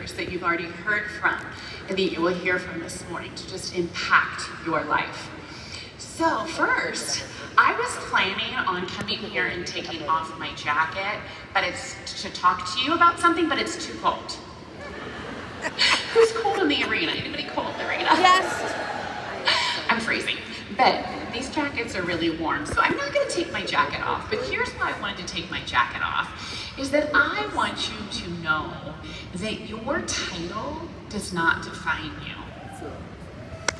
leaders that you've already heard from and that you will hear from this morning to just impact your life. So first, I was planning on coming here and taking off my jacket, but it's to talk to you about something, but it's too cold. Who's cold in the arena? Anybody cold in the arena? Yes. I'm freezing, but these jackets are really warm, so I'm not gonna take my jacket off, but here's why I wanted to take my jacket off, is that I want you to know that your title does not define you.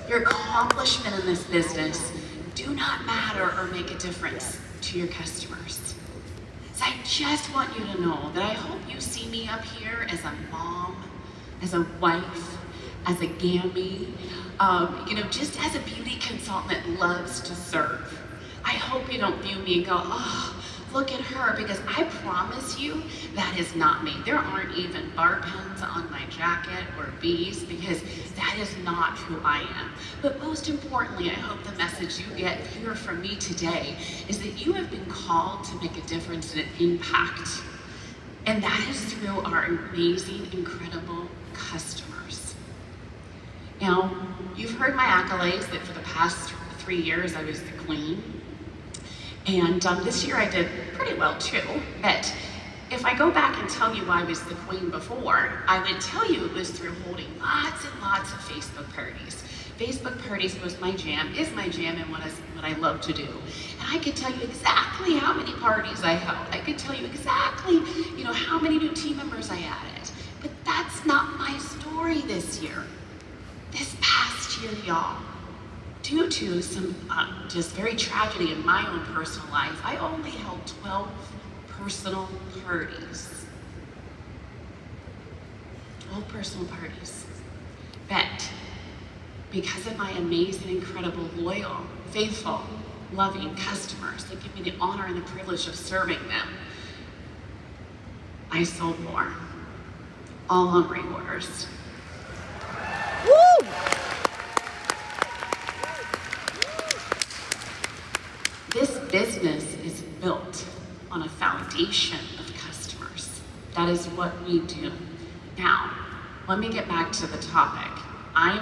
Your accomplishment in this business do not matter or make a difference to your customers. So I just want you to know that I hope you see me up here as a mom, as a wife, as a gammy, just as a beauty consultant that loves to serve. I hope you don't view me and go, oh, look at her, because I promise you that is not me. There aren't even bar pens on my jacket or bees, because that is not who I am. But most importantly, I hope the message you get here from me today is that you have been called to make a difference and an impact. And that is through our amazing, incredible customers. Now, you've heard my accolades that for the past 3 years I was the queen. And this year I did pretty well too, but if I go back and tell you I was the queen before, I would tell you it was through holding lots and lots of Facebook parties. Facebook parties was my jam, is my jam, and what I love to do. And I could tell you exactly how many parties I held. I could tell you exactly, how many new team members I added. But that's not my story this year. This past year, y'all, due to some just very tragedy in my own personal life, I only held 12 personal parties. 12 personal parties. But because of my amazing, incredible, loyal, faithful, loving customers that give me the honor and the privilege of serving them, I sold more. All on reorders. Woo! This business is built on a foundation of customers. That is what we do. Now, let me get back to the topic. I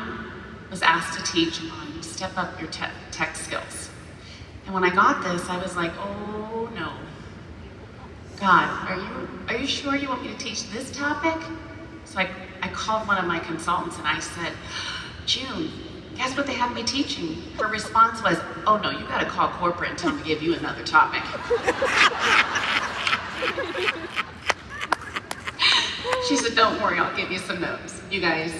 was asked to teach on step up your tech skills. And when I got this, I was like, oh no. God, are you sure you want me to teach this topic? So I called one of my consultants and I said, June, guess what they have me teaching? Her response was, oh no, you gotta call corporate and tell them to give you another topic. She said, don't worry, I'll give you some notes. You guys,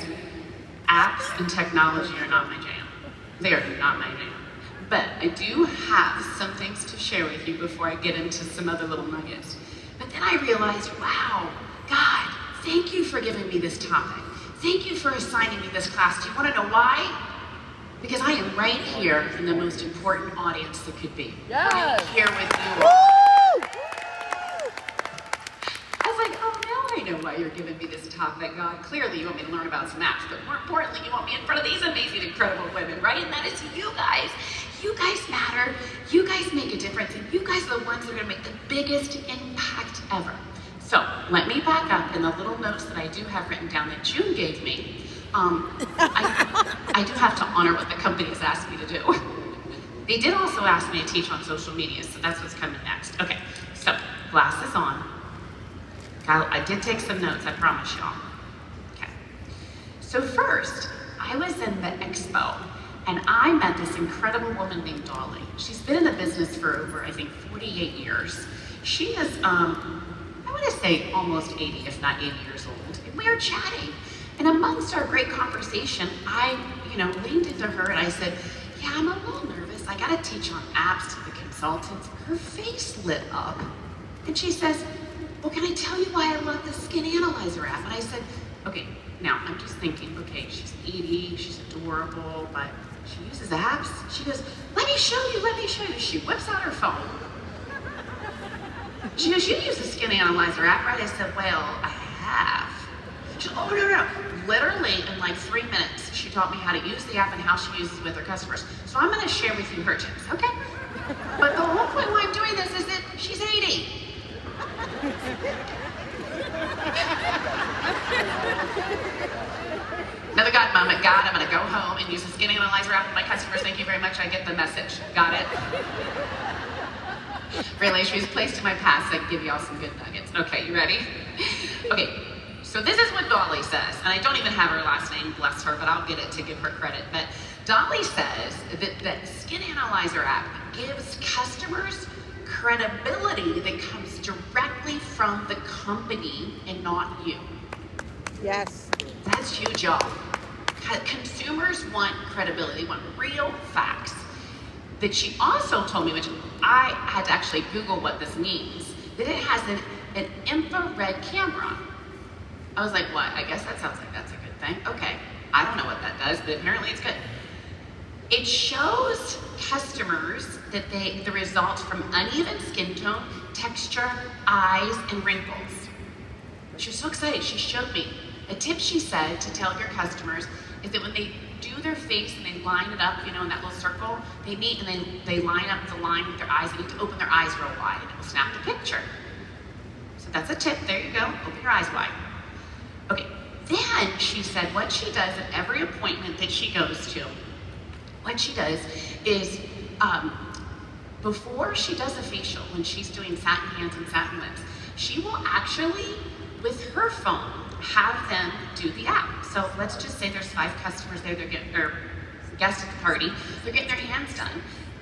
apps and technology are not my jam. They are not my jam. But I do have some things to share with you before I get into some other little nuggets. But then I realized, wow, God, thank you for giving me this topic. Thank you for assigning me this class. Do you want to know why? Because I am right here in the most important audience that could be. Yes. Right here with you all. I was like, oh, now I know why you're giving me this topic, God. Clearly you want me to learn about some apps, but more importantly, you want me in front of these amazing, incredible women, right? And that is you guys. You guys matter. You guys make a difference, and you guys are the ones that are gonna make the biggest impact ever. So let me back up in the little notes that I do have written down that June gave me. I do have to honor what the company has asked me to do. They did also ask me to teach on social media, so that's what's coming next. Okay, so glasses on. I did take some notes, I promise y'all. Okay, so first, I was in the expo, and I met this incredible woman named Dolly. She's been in the business for over, I think, 48 years. She is, I want to say almost 80, if not 80 years old. And we were chatting. And amongst our great conversation, I, leaned into her and I said, yeah, I'm a little nervous. I got to teach on apps to the consultants. Her face lit up. And she says, well, can I tell you why I love the Skin Analyzer app? And I said, okay, now I'm just thinking, okay, she's 80, she's adorable, but she uses apps. She goes, let me show you. She whips out her phone. She goes, you use the Skin Analyzer app, right? I said, well, I have. She goes, oh, no. Literally in like 3 minutes, she taught me how to use the app and how she uses it with her customers. So I'm gonna share with you her tips, okay? But the whole point why I'm doing this is that she's 80. Another God moment. God, I'm going to go home and use the skin analyzer app with my customers. Thank you very much. I get the message. Got it? Real issues placed in my past. I can give you all some good nuggets. Okay, you ready? Okay, so this is what Dolly says. And I don't even have her last name, bless her, but I'll get it to give her credit. But Dolly says that the Skin Analyzer app gives customers credibility that comes directly from the company and not you. Yes. That's huge, y'all. Consumers want credibility, they want real facts. That she also told me, which I had to actually Google what this means, that it has an infrared camera. I was like, what? I guess that sounds like that's a good thing. Okay, I don't know what that does, but apparently it's good. It shows customers that the results from uneven skin tone, texture, eyes, and wrinkles. She was so excited, she showed me. A tip she said to tell your customers is that when they do their face and they line it up, you know, in that little circle, they meet and they line up the line with their eyes. They need to open their eyes real wide and it will snap the picture. So that's a tip, there you go, open your eyes wide. Okay, then she said what she does at every appointment that she goes to, what she does is, before she does a facial, when she's doing satin hands and satin lips, she will actually, with her phone, have them do the app. So let's just say there's 5 customers there, or guests at the party, they're getting their hands done.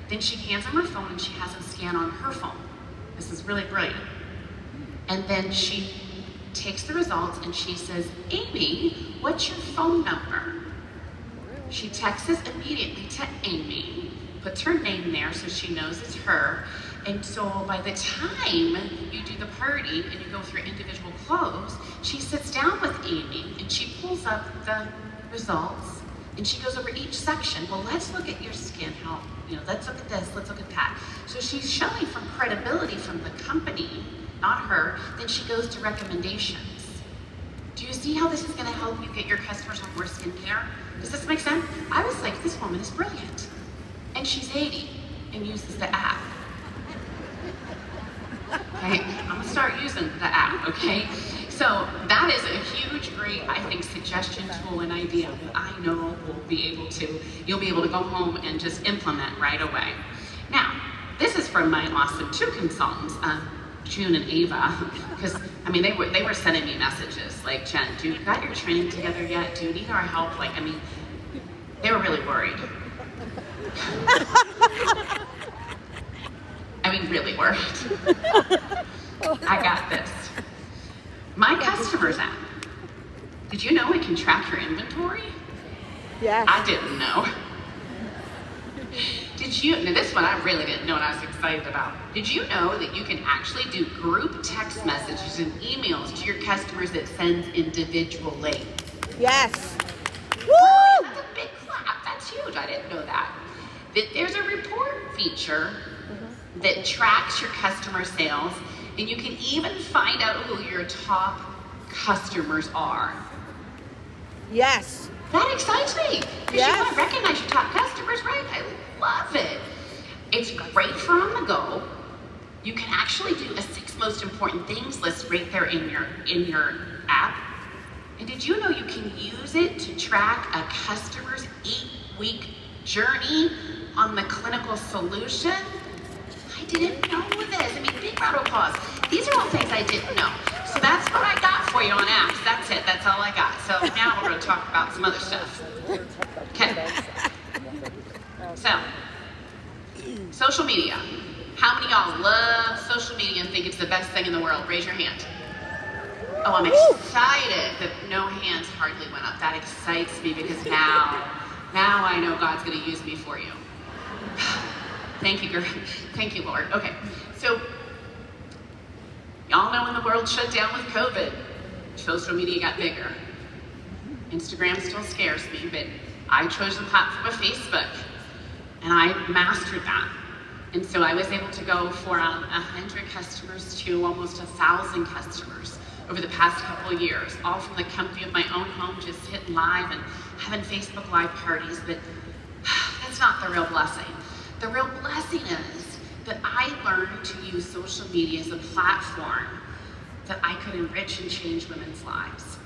Then she hands them her phone and she has them scan on her phone. This is really brilliant. And then she takes the results and she says, Amy, what's your phone number? She texts immediately to Amy, puts her name there so she knows it's her. And so by the time you do the party and you go through individual clothes, she sits down with Amy and she pulls up the results and she goes over each section. Well, let's look at your skin, let's look at this, let's look at that. So she's showing from credibility from the company, not her, then she goes to recommendations. Do you see how this is gonna help you get your customers on more skincare? Does this make sense? I was like, this woman is brilliant. And she's 80 and uses the app. Okay, I'm gonna start using the app, okay? So that is a huge, great, I think, suggestion, tool, and idea that I know you'll be able to go home and just implement right away. Now, this is from my awesome 2 consultants, June and Ava, because, I mean, they were sending me messages like, Jen, do you got your training together yet? Do you need our help? Like, I mean, they were really worried. I mean, really worried. I got this. My Customers app. Did you know it can track your inventory? Yes. I didn't know. Now this one I really didn't know and I was excited about. Did you know that you can actually do group text messages and emails to your customers that sends individually? Yes. Woo! That's a big clap. That's huge. I didn't know that. There's a report feature that tracks your customer sales, and you can even find out who your top customers are. Yes. That excites me, because Yes. you want to recognize your top customers, right? I love it. It's great for on the go. You can actually do a 6 most important things list right there in your app. And did you know you can use it to track a customer's 8-week journey on the clinical solution? I didn't know this. I mean, big round of applause. These are all things I didn't know. So that's what I got for you on apps. That's it. That's all I got. So now we're going to talk about some other stuff. Okay. So, social media. How many of y'all love social media and think it's the best thing in the world? Raise your hand. Oh, I'm excited that no hands hardly went up. That excites me because now I know God's going to use me for you. Thank you, girl. Thank you, Lord. Okay, so y'all know when the world shut down with COVID, social media got bigger. Instagram still scares me, but I chose the platform of Facebook, and I mastered that. And so I was able to go from 100 customers to almost 1,000 customers over the past couple of years, all from the comfy of my own home, just hitting live and having Facebook Live parties, but that's not the real blessing. The real blessing is that I learned to use social media as a platform that I could enrich and change women's lives.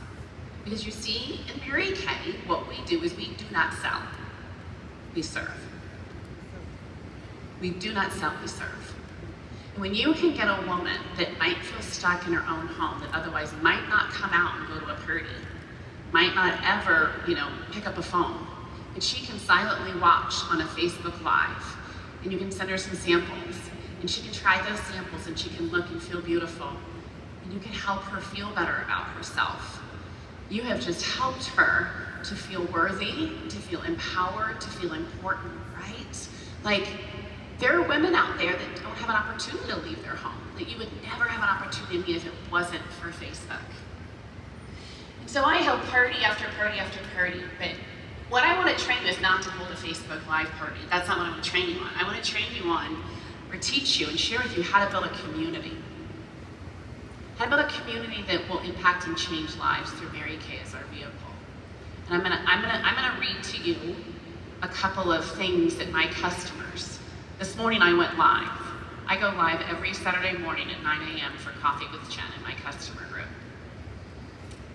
Because you see, in Mary Kay, what we do is we do not sell, we serve. We do not sell, we serve. And when you can get a woman that might feel stuck in her own home, that otherwise might not come out and go to a party, might not ever, pick up a phone, and she can silently watch on a Facebook Live, and you can send her some samples, and she can try those samples, and she can look and feel beautiful, and you can help her feel better about herself. You have just helped her to feel worthy, to feel empowered, to feel important, right? Like, there are women out there that don't have an opportunity to leave their home, that you would never have an opportunity if it wasn't for Facebook. And so I held party after party after party, but what I want to train you is not to hold a Facebook Live party. That's not what I want to train you on. I want to train you on, or teach you and share with you how to build a community. How to build a community that will impact and change lives through Mary Kay as our vehicle. And I'm gonna read to you a couple of things that my customers. This morning I went live. I go live every Saturday morning at 9 a.m. for Coffee with Jen in my customer group.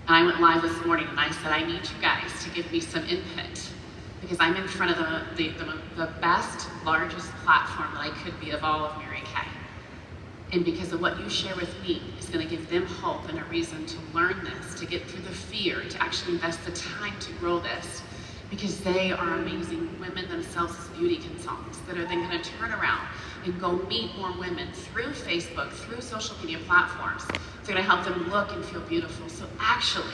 And I went live this morning and I said, I need you guys to give me some input because I'm in front of the best, largest platform that I could be of all of Mary Kay. And because of what you share with me is going to give them hope and a reason to learn this, to get through the fear, to actually invest the time to grow this. Because they are amazing women themselves as beauty consultants that are then going to turn around and go meet more women through Facebook, through social media platforms. They're going to help them look and feel beautiful. So actually,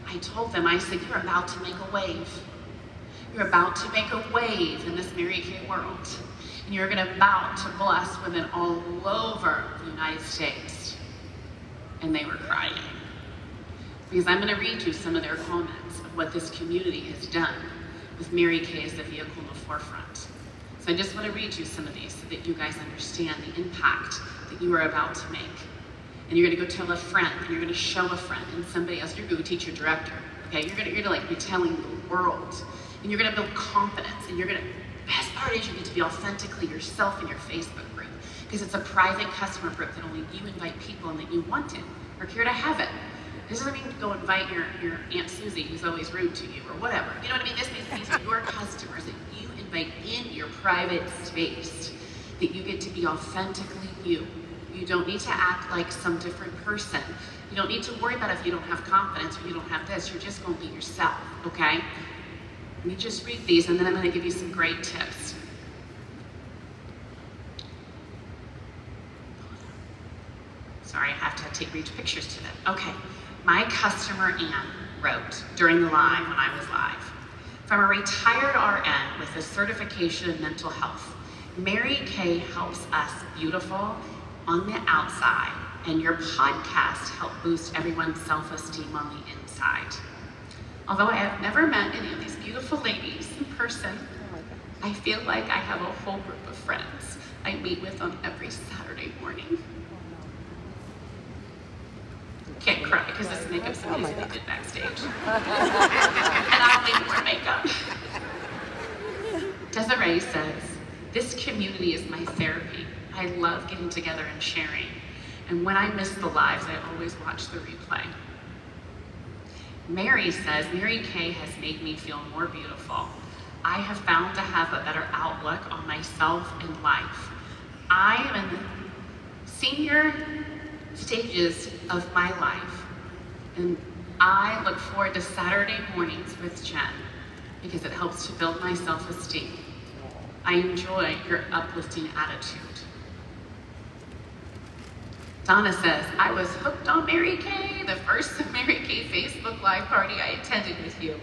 I told them, I said, you're about to make a wave. You're about to make a wave in this Mary Kay world. And you're about to bless women all over the United States. And they were crying. Because I'm going to read you some of their comments of what this community has done with Mary Kay as the vehicle in the forefront. So I just want to read you some of these so that you guys understand the impact that you are about to make. And you're going to go tell a friend, and you're going to show a friend, and somebody else, you're going to teach your director. Okay, you're going to like be telling the world, and you're going to build confidence, and you're going to. Best part is you get to be authentically yourself in your Facebook group because it's a private customer group that only you invite people and that you want it or care to have it. This doesn't mean go invite your Aunt Susie who's always rude to you or whatever. You know what I mean? This means these are your customers that you invite in your private space, that you get to be authentically you. You don't need to act like some different person. You don't need to worry about if you don't have confidence or you don't have this. You're just going to be yourself, okay? Let me just read these and then I'm going to give you some great tips. Sorry, I have to read pictures to them. Okay. My customer Ann wrote during the live when I was live, from a retired RN with a certification in mental health, Mary Kay helps us beautiful on the outside, and your podcast helped boost everyone's self-esteem on the inside. Although I have never met any of these beautiful ladies in person, I feel like I have a whole group of friends I meet with on every Saturday morning. Can't cry because this makeup's amazing they did backstage. And I don't even wear makeup. Desiree says, this community is my therapy. I love getting together and sharing. And when I miss the lives, I always watch the replay. Mary says, Mary Kay has made me feel more beautiful. I have found to have a better outlook on myself and life. I am in the senior stages of my life, and I look forward to Saturday mornings with Jen because it helps to build my self-esteem. I enjoy your uplifting attitude. Donna says, I was hooked on Mary Kay, the first Mary Kay Facebook Live party I attended with you.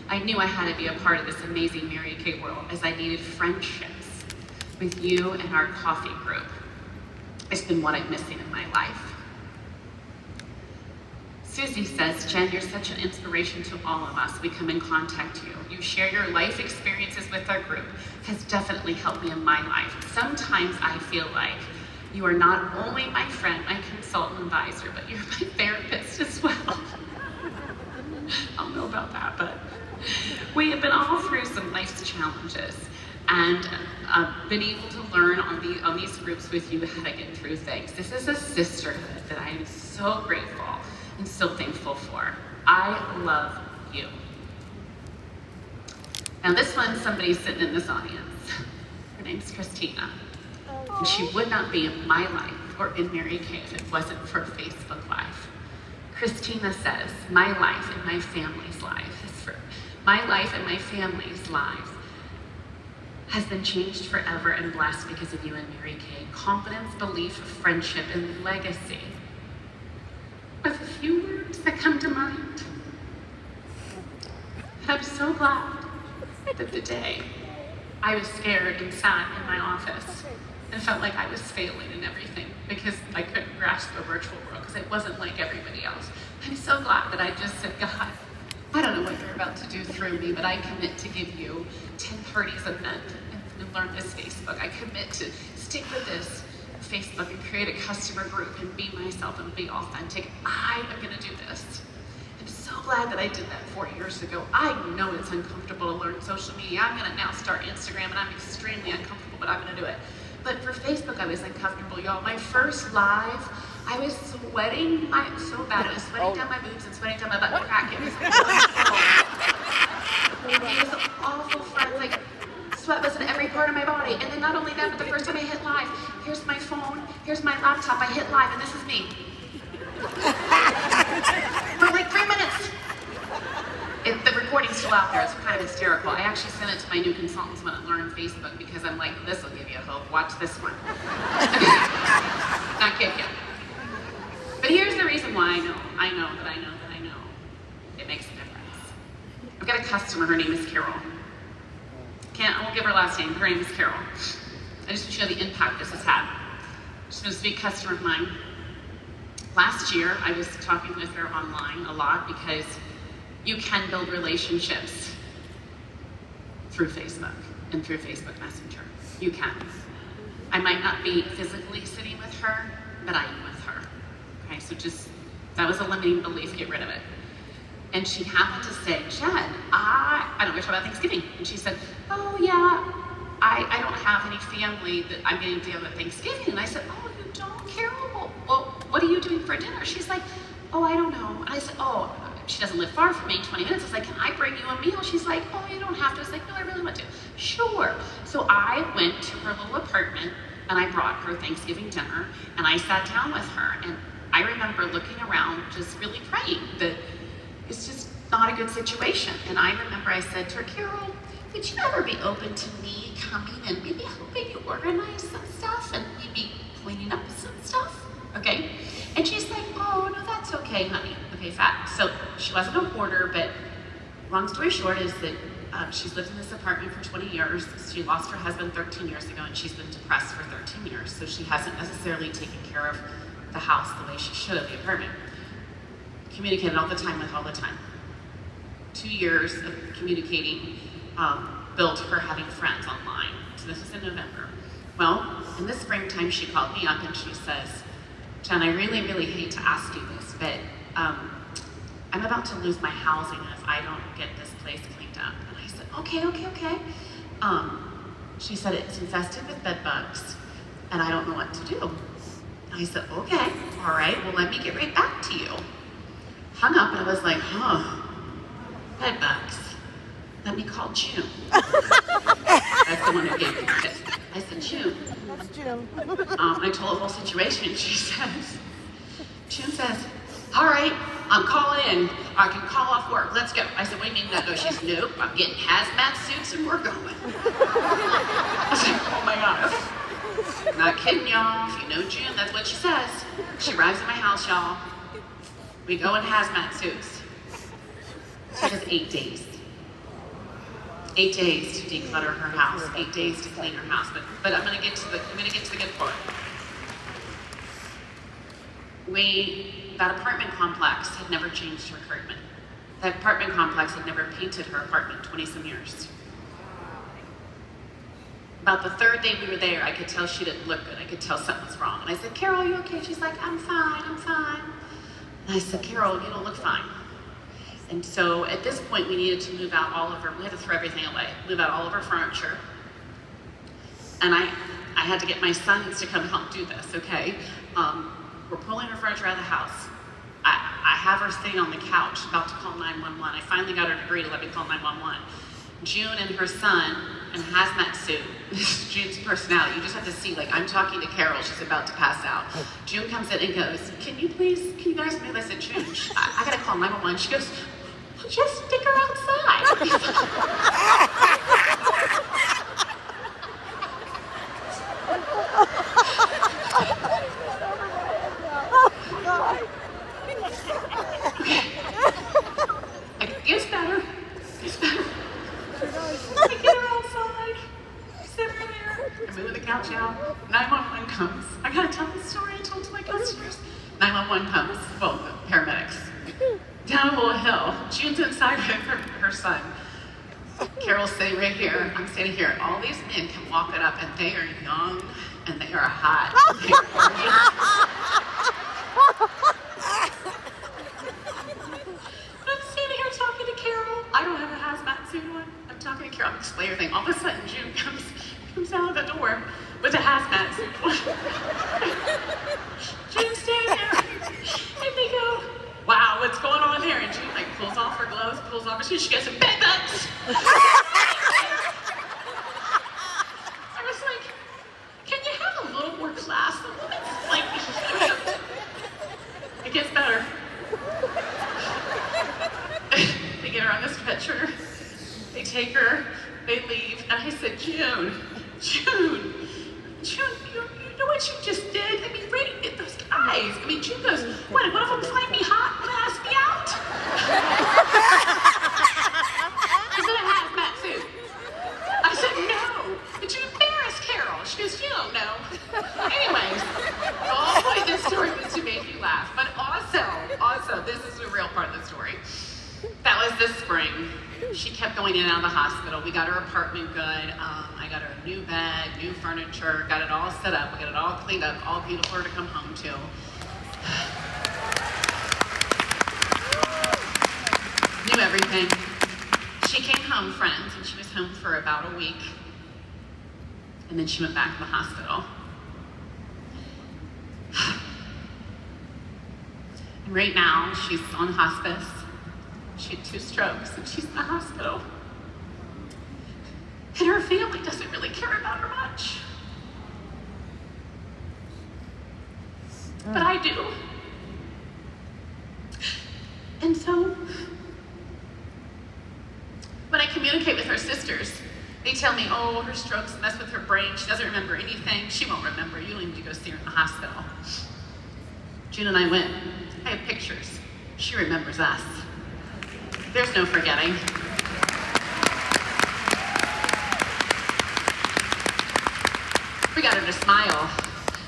I knew I had to be a part of this amazing Mary Kay world as I needed friendships with you and our coffee group. It's been what I'm missing in my life. Susie says, Jen, you're such an inspiration to all of us. We come in contact with you. You share your life experiences with our group has definitely helped me in my life. Sometimes I feel like you are not only my friend, my consultant advisor, but you're my therapist as well. I don't know about that, but we have been all through some life's challenges and been able to learn on these groups with you how to get through things. This is a sisterhood that I am so grateful and so thankful for. I love you. Now this one, somebody's sitting in this audience. Her name's Christina. And she would not be in my life or in Mary Kay if it wasn't for Facebook Live. Christina says, my life and my family's life is for my life and my family's lives has been changed forever and blessed because of you and Mary Kay. Confidence, belief, friendship, and legacy. With a few words that come to mind. I'm so glad that the day I was scared and sad in my office and felt like I was failing in everything because I couldn't grasp the virtual world because it wasn't like everybody else. I'm so glad that I just said, God, I don't know what you're about to do through me, but I commit to give you 10 parties a month and learn this Facebook. I commit to stick with this Facebook and create a customer group and be myself and be authentic. I am gonna do this. I'm so glad that I did that 4 years ago. I know it's uncomfortable to learn social media. I'm gonna now start Instagram and I'm extremely uncomfortable, but I'm gonna do it. But for Facebook, I was uncomfortable, y'all. My first live, I was sweating so bad. It was sweating down my boobs and sweating down my butt crack. It was awful. It was awful, friends. Like, sweat was in every part of my body. And then not only that, but the first time I hit live, here's my phone, here's my laptop, I hit live, and this is me. For like 3 minutes. The recording's still out there. It's kind of hysterical. I actually sent it to my new consultants when I learned Facebook because I'm like, this will give you hope. Watch this one. Not kidding. But here's the reason why I know. It makes a difference. I've got a customer. Her name is Carol. I won't give her last name. Her name is Carol. I just want you to know the impact this has had. She's been a sweet customer of mine. Last year, I was talking with her online a lot because you can build relationships through Facebook and through Facebook Messenger. You can. I might not be physically sitting with her, but I am with her. Okay, so that was a limiting belief, get rid of it. And she happened to say, Jen, I don't know, we're talking about Thanksgiving. And she said, oh yeah, I don't have any family that I'm getting together at Thanksgiving. And I said, oh, you don't, Carol? Well, what are you doing for dinner? She's like, oh, I don't know. And I said, oh, she doesn't live far from me, 20 minutes. I was like, can I bring you a meal? She's like, oh, you don't have to. I was like, no, I really want to. Sure. So I went to her little apartment and I brought her Thanksgiving dinner and I sat down with her and I remember looking around just really praying that it's just not a good situation. And I remember I said to her, Carol, would you ever be open to me coming and maybe helping you organize some stuff and maybe cleaning up some stuff? Okay? And she's like, oh, no, that's okay, honey. Okay, fat. So she wasn't a hoarder, but long story short is that she's lived in this apartment for 20 years. She lost her husband 13 years ago, and she's been depressed for 13 years. So she hasn't necessarily taken care of the house the way she should have, the apartment. Communicated all the time with all the time. 2 years of communicating built her having friends online. So this was in November. Well, in the springtime, she called me up and she says, Jen, I really, really hate to ask you this, but I'm about to lose my housing if I don't get this place cleaned up. And I said, okay. She said, it's infested with bed bugs, and I don't know what to do. I said, okay, all right, well, let me get right back to you. Hung up, and I was like, bed bugs. Let me call June. That's the one who gave me the tip. I said, June. That's Jim. I told her the whole situation. June says, all right, I'm calling in. I can call off work. Let's go. I said, what do you mean no? She said, nope, I'm getting hazmat suits and we're going. I said, oh my God. Okay. Not kidding, y'all. If you know June, that's what she says. She arrives at my house, y'all. We go in hazmat suits. She has 8 days. 8 days to declutter her house, 8 days to clean her house. But I'm gonna get to the good part. That apartment complex had never changed her apartment. That apartment complex had never painted her apartment 20-some years. About the third day we were there, I could tell she didn't look good. I could tell something was wrong. And I said, Carol, are you okay? She's like, I'm fine. And I said, Carol, you don't look fine. And so at this point, we needed to move out we had to throw everything away, move out all of our furniture. And I had to get my sons to come help do this, okay? We're pulling our furniture out of the house. I have her sitting on the couch about to call 911. I finally got her to agree to let me call 911. June and her son in a hazmat suit. This is June's personality. You just have to see, like, I'm talking to Carol. She's about to pass out. June comes in and goes, can you guys move? I said, June, I gotta call 911. She goes, well, just stick her outside. It's better. It's better. I get her outside. Sit her there. I move the couch out. 911 comes. I gotta tell the story I told to my customers. 911 comes. Well, the paramedics. Down a little hill. June's inside with her son. Carol's sitting right here. I'm standing here. All these men come walking up, and they are young and they are hot. I don't have a hazmat suit on. I'm talking to Carol. I'm explaining everything. All of a sudden, June comes out of the door with a hazmat suit on. June's standing there, and they go, wow, what's going on there? And June, like, pulls off her gloves, pulls off her shoes. She goes, bed bugs. I was like, can you have a little more class? Like, it gets better. They get her on the stretcher, they take her, they leave, and I said, June, you know what you just did? I mean, right at those guys. I mean, June goes, what, one of them find me hot and ask me out? Is it a hazmat suit? I said, no. Did you embarrass Carol? She goes, you don't know. Anyways, the whole point of this story was to make you laugh, but also, this is the real part of the story. That was this spring. She kept going in and out of the hospital. We got her apartment good. I got her a new bed, new furniture, got it all set up. We got it all cleaned up, all beautiful for her to come home to. Knew everything. She came home, friends, and she was home for about a week. And then she went back to the hospital. And right now, she's on hospice. She had 2 strokes and she's in the hospital. And her family doesn't really care about her much. But I do. And so, when I communicate with her sisters, they tell me, oh, her strokes mess with her brain. She doesn't remember anything. She won't remember. You don't need to go see her in the hospital. June and I went. I have pictures. She remembers us. There's no forgetting. We got her to smile.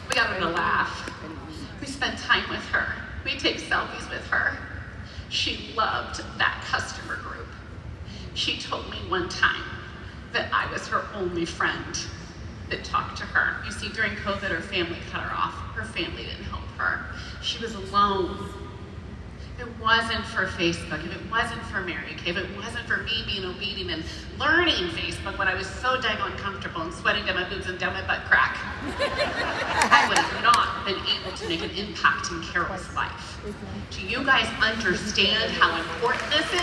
We got her to laugh. We spent time with her. We take selfies with her. She loved that customer group. She told me one time that I was her only friend that talked to her. You see, during COVID, her family cut her off. Her family didn't help her. She was alone. If it wasn't for Facebook, if it wasn't for Mary Kay, if it wasn't for me being obedient and learning Facebook when I was so dang uncomfortable and sweating down my boobs and down my butt crack, I would have not been able to make an impact in Carol's life. Do you guys understand how important this is?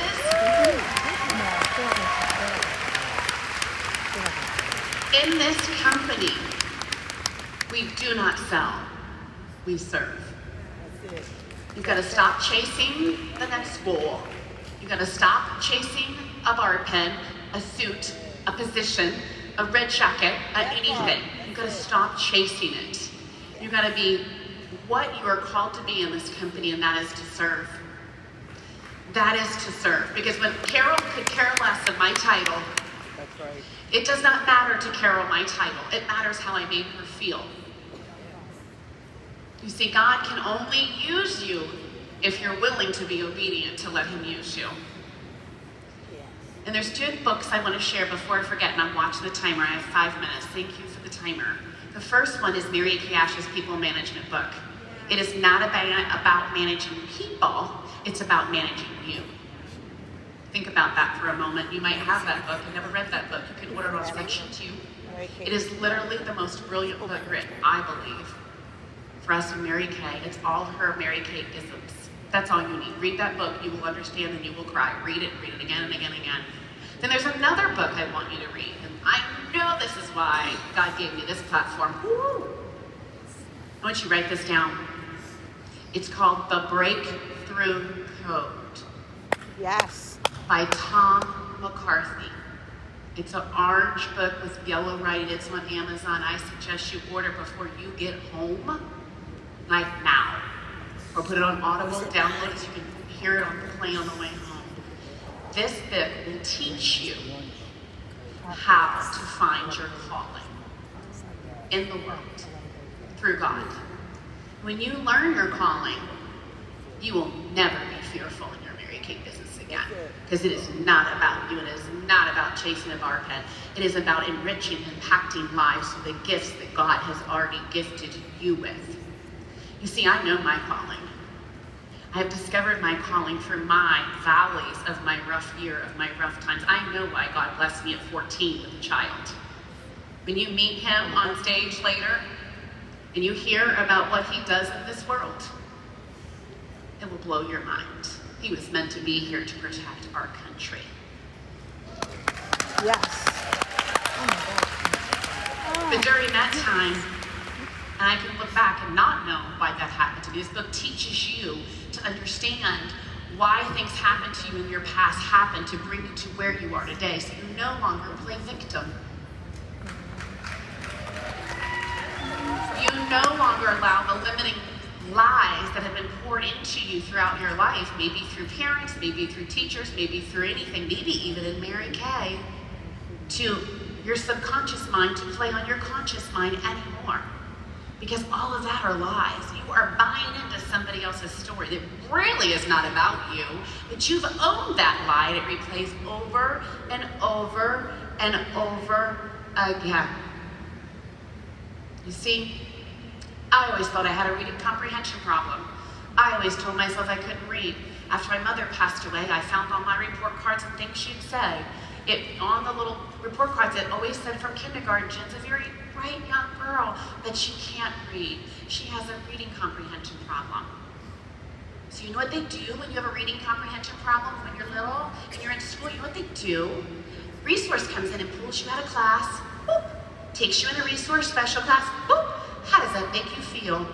In this company, we do not sell, we serve. You've got to stop chasing the next goal. You've got to stop chasing a bar pen, a suit, a position, a red jacket, anything. You've got to stop chasing it. You've got to be what you are called to be in this company, and that is to serve. That is to serve. Because when Carol could care less of my title, That's right. it does not matter to Carol my title. It matters how I made her feel. You see, God can only use you if you're willing to be obedient to let him use you. And there's 2 books I want to share before I forget, and I'm watching the timer. I have 5 minutes. Thank you for the timer. The first one is Mary Kay Ash's People Management book. It is not about managing people, it's about managing you. Think about that for a moment. You might have that book. You've never read that book. You can order it on Section 2. It is literally the most brilliant book written, I believe, for us in Mary Kay. It's all her Mary Kay isms That's all you need. Read that book, you will understand and you will cry. Read it again and again and again. Then there's another book I want you to read. And I know this is why God gave me this platform. Woo! I want you to write this down. It's called The Breakthrough Code Yes. by Tom McCarthy. It's an orange book with yellow writing. It's on Amazon. I suggest you order before you get home, like now. Or put it on Audible, download it so you can hear it on the plane on the way home. This book will teach you how to find your calling in the world through God. When you learn your calling, you will never be fearful in your Mary Kay business again. Because it is not about you. It is not about chasing a bar pen. It is about enriching, impacting lives with the gifts that God has already gifted you with. You see, I know my calling. I have discovered my calling through my valleys of my rough year, of my rough times. I know why God blessed me at 14 with a child. When you meet him on stage later, and you hear about what he does in this world, it will blow your mind. He was meant to be here to protect our country. Yes. But during that time, and I can look back and not know why that happened to me. This book teaches you to understand why things happen to you in your past happen to bring you to where you are today, so you no longer play victim. You no longer allow the limiting lies that have been poured into you throughout your life, maybe through parents, maybe through teachers, maybe through anything, maybe even in Mary Kay, to your subconscious mind to play on your conscious mind anymore. Because all of that are lies. You are buying into somebody else's story that really is not about you, but you've owned that lie and it replays over and over and over again. You see, I always thought I had a reading comprehension problem. I always told myself I couldn't read. After my mother passed away, I found on my report cards and things she'd say. On the little report cards, it always said from kindergarten, Jen's a very bright young girl, but she can't read. She has a reading comprehension problem. So you know what they do when you have a reading comprehension problem when you're little and you're in school? You know what they do? Resource comes in and pulls you out of class, boop, takes you in a resource special class, boop. How does that make you feel?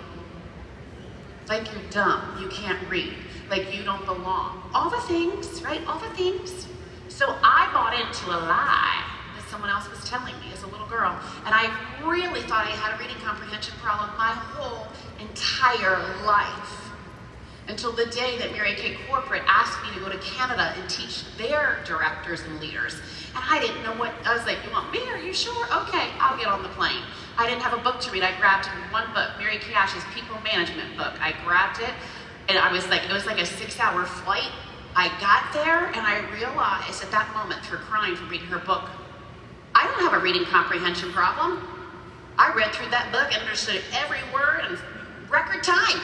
Like you're dumb, you can't read, like you don't belong. All the things, right? All the things. So I bought into a lie that someone else was telling me as a little girl, and I really thought I had a reading comprehension problem my whole entire life. Until the day that Mary Kay Corporate asked me to go to Canada and teach their directors and leaders. And I didn't know what, I was like, you want me? Are you sure? Okay, I'll get on the plane. I didn't have a book to read. I grabbed one book, Mary Kay Ash's People Management book. I grabbed it, and I was like, it was like a 6-hour flight. I got there, and I realized at that moment, through crying from reading her book, I don't have a reading comprehension problem. I read through that book and understood every word in record time.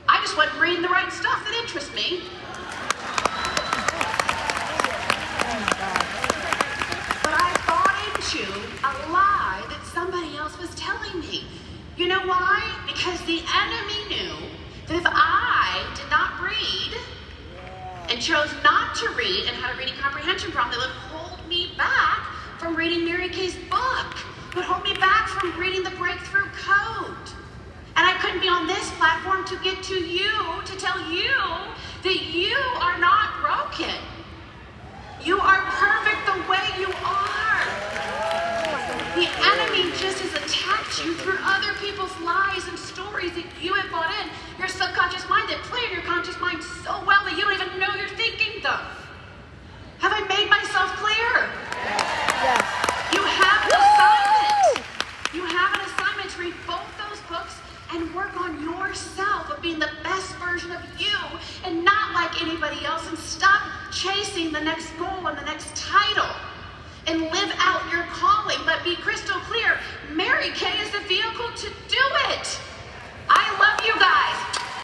I just wasn't reading the right stuff that interests me. But I bought into a lie that somebody else was telling me. You know why? Because the enemy knew that if I did not read and chose not to read and had a reading comprehension problem, that would hold me back from reading Mary Kay's book. It would hold me back from reading the Breakthrough Code. And I couldn't be on this platform to get to you, to tell you that you are not broken. You are perfect the way you are. The enemy just has attacked you through other people's lies and stories that you have bought in. Your subconscious mind that play in your conscious mind so well that you don't even know you're thinking them. Have I made myself clear? Yes. You have an assignment. You have an assignment to read both those books and work on yourself of being the best version of you and not like anybody else, and stop chasing the next goal and the next title and live out your calling, but be crystal clear. Mary Kay is the vehicle to do it. I love you guys.